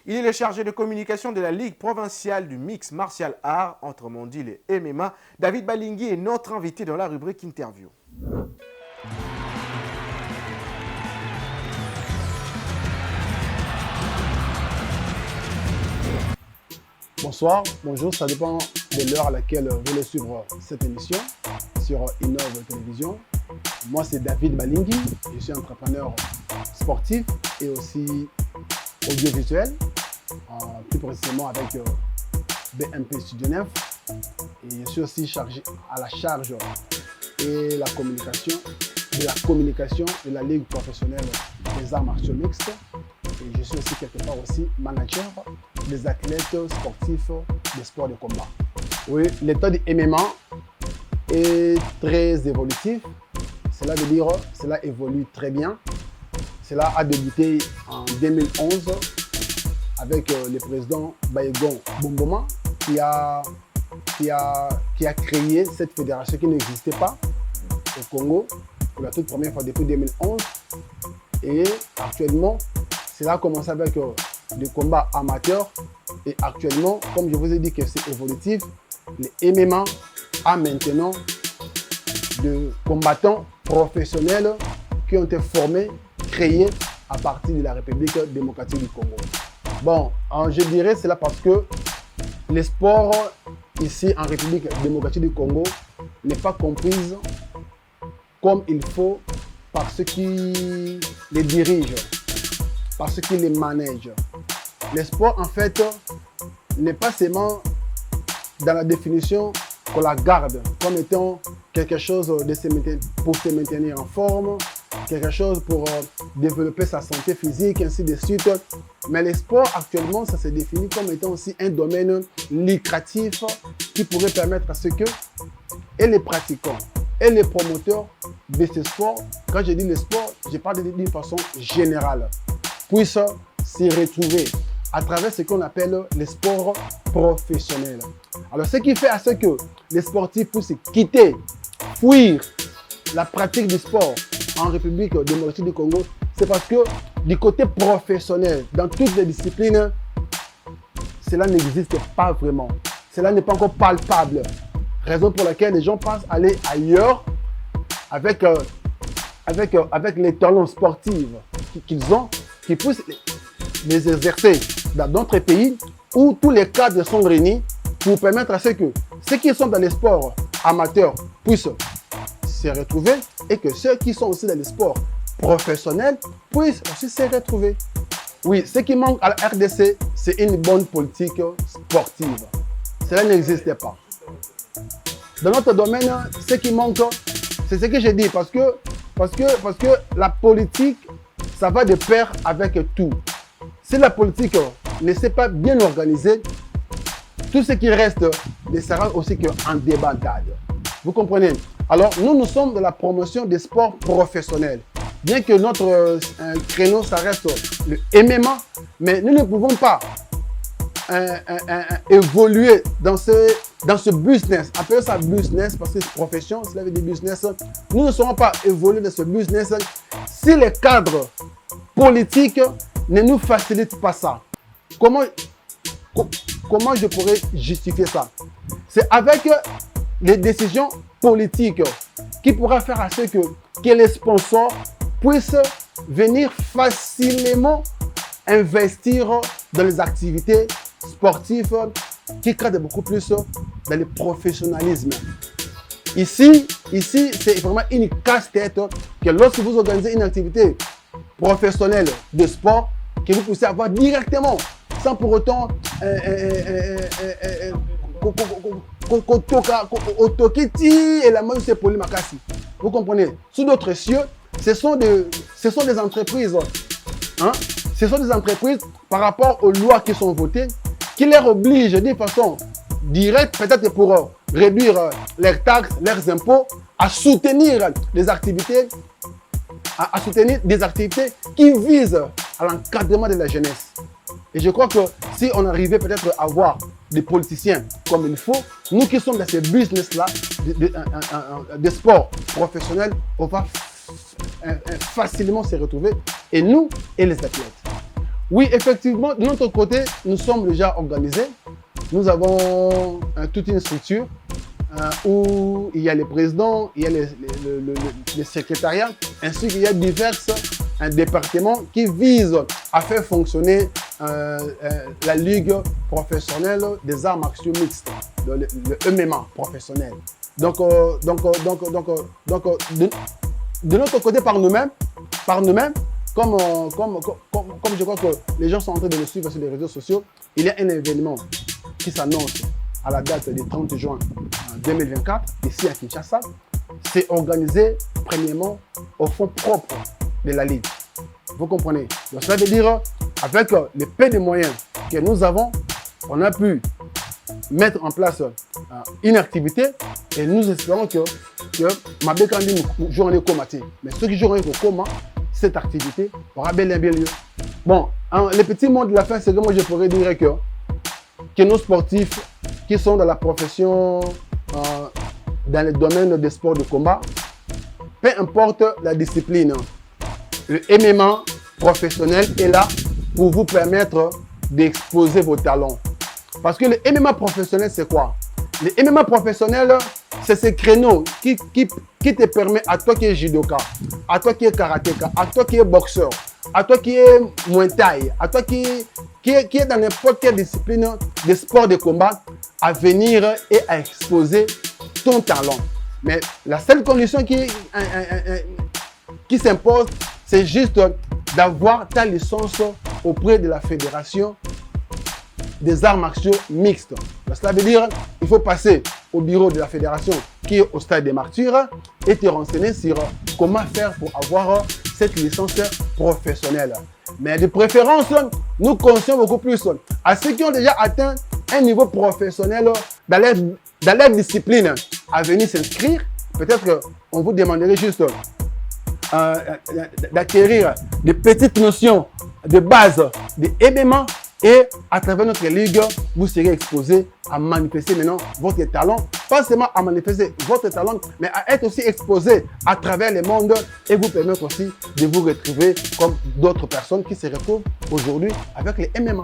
Il est le chargé de communication de la Ligue provinciale du mix martial art entre Mondil et MMA. David Balingui est notre invité dans la rubrique interview. Bonsoir, bonjour, ça dépend de l'heure à laquelle vous voulez suivre cette émission sur Innove Télévision. Moi, c'est David Balingui, je suis entrepreneur sportif et aussi audiovisuel, plus précisément avec BMP Studio 9. Et je suis aussi chargé à la charge et la communication de la Ligue professionnelle des arts martiaux mixtes. Et je suis aussi quelque part aussi manager des athlètes sportifs des sports de combat. Oui, l'état du MMA est très évolutif. Cela veut dire cela évolue très bien. Cela a débuté en 2011 avec le président Bayegon Bomboma qui a créé cette fédération qui n'existait pas au Congo pour la toute première fois depuis 2011. Et actuellement, cela a commencé avec des combats amateurs et actuellement, comme je vous ai dit que c'est évolutif, le MMA a maintenant de combattants professionnels qui ont été formés, créés à partir de la République démocratique du Congo. Bon, je dirais cela parce que le sport ici en République démocratique du Congo n'est pas comprise comme il faut par ceux qui les dirigent, par ceux qui les managent. Le sport, en fait, n'est pas seulement dans la définition qu'on la garde comme étant quelque chose pour se maintenir en forme, quelque chose pour développer sa santé physique, ainsi de suite. Mais le sport, actuellement, ça se définit comme étant aussi un domaine lucratif qui pourrait permettre à ceux que, et les pratiquants, et les promoteurs de ce sport, quand je dis le sport, je parle d'une façon générale, puissent s'y retrouver à travers ce qu'on appelle le sport professionnel. Alors, ce qui fait à ce que les sportifs puissent quitter, fuir la pratique du sport en République démocratique du Congo, c'est parce que du côté professionnel, dans toutes les disciplines, cela n'existe pas vraiment. Cela n'est pas encore palpable. Raison pour laquelle les gens pensent aller ailleurs avec les talents sportifs qu'ils ont, qui puissent les exercer dans d'autres pays où tous les cadres sont réunis pour permettre à ceux qui sont dans les sports amateurs puissent se retrouver et que ceux qui sont aussi dans les sports professionnels puissent aussi se retrouver. Oui, ce qui manque à la RDC, c'est une bonne politique sportive. Cela n'existe pas. Dans notre domaine, ce qui manque, c'est ce que j'ai dit, parce que la politique, ça va de pair avec tout. Si la politique ne s'est pas bien organisée, tout ce qui reste ne sera aussi qu'en débandade. Vous comprenez? Alors, nous sommes dans la promotion des sports professionnels. Bien que notre créneau, ça reste le MMA, mais nous ne pouvons pas évoluer dans ce business. Appelez ça business parce que c'est profession, cela veut dire business. Nous ne saurons pas évoluer dans ce business si les cadres politiques ne nous facilitent pas ça. Comment je pourrais justifier ça? C'est avec les décisions politiques qui pourra faire à ce que les sponsors puissent venir facilement investir dans les activités sportives qui cadrent beaucoup plus dans le professionnalisme. Ici, c'est vraiment une casse-tête que lorsque vous organisez une activité professionnelle de sport, que vous puissiez avoir directement, sans pour autant et la main c'est poli makasi. Vous comprenez? Sous d'autres cieux, ce sont des entreprises. Ce sont des entreprises par rapport aux lois qui sont votées, qui les obligent d'une façon directe, peut-être pour réduire leurs taxes, leurs impôts, à soutenir des activités, qui visent à l'encadrement de la jeunesse. Et je crois que si on arrivait peut-être à avoir des politiciens comme il faut, nous qui sommes dans ces business-là, des sports professionnels, on va facilement se retrouver, et nous et les athlètes. Oui, effectivement, de notre côté, nous sommes déjà organisés. Nous avons toute une structure où il y a les présidents, il y a les secrétariats, ainsi qu'il y a divers départements qui visent à faire fonctionner la Ligue professionnelle des arts martiaux mixtes, le MMA professionnel. Donc, de notre côté, par nous-mêmes, comme je crois que les gens sont en train de le suivre sur les réseaux sociaux, il y a un événement qui s'annonce à la date du 30 juin 2024, ici à Kinshasa. C'est organisé premièrement au fonds propre de la Ligue. Vous comprenez? Donc ça veut dire, avec les peu de moyens que nous avons, on a pu mettre en place une activité et nous espérons que Mabekandi jouera au coma. Mais ceux qui joueront au coma, cette activité aura bel et bien lieu. Bon, les petits mots de la fin, c'est que moi je pourrais dire que nos sportifs qui sont dans la profession, dans le domaine des sports de combat, peu importe la discipline, le MMA professionnel est là pour vous permettre d'exposer vos talents. Parce que le MMA professionnel, c'est quoi? Le MMA professionnel, c'est ce créneau qui te permet, à toi qui es judoka, à toi qui es karatéka, à toi qui es boxeur, à toi qui es muay thai, à toi qui est dans n'importe quelle discipline de sport de combat, à venir et à exposer ton talent. Mais la seule condition qui s'impose, c'est juste d'avoir ta licence auprès de la fédération des arts martiaux mixtes. Cela veut dire qu'il faut passer au bureau de la fédération qui est au stade des martyrs et te renseigner sur comment faire pour avoir cette licence professionnelle. Mais de préférence, nous conseillons beaucoup plus à ceux qui ont déjà atteint un niveau professionnel dans leur discipline à venir s'inscrire. Peut-être qu'on vous demanderait juste d'acquérir des petites notions de base de MMA. Et à travers notre ligue, vous serez exposé à manifester maintenant votre talent. Pas seulement à manifester votre talent, mais à être aussi exposé à travers le monde et vous permettre aussi de vous retrouver comme d'autres personnes qui se retrouvent aujourd'hui avec les MMA.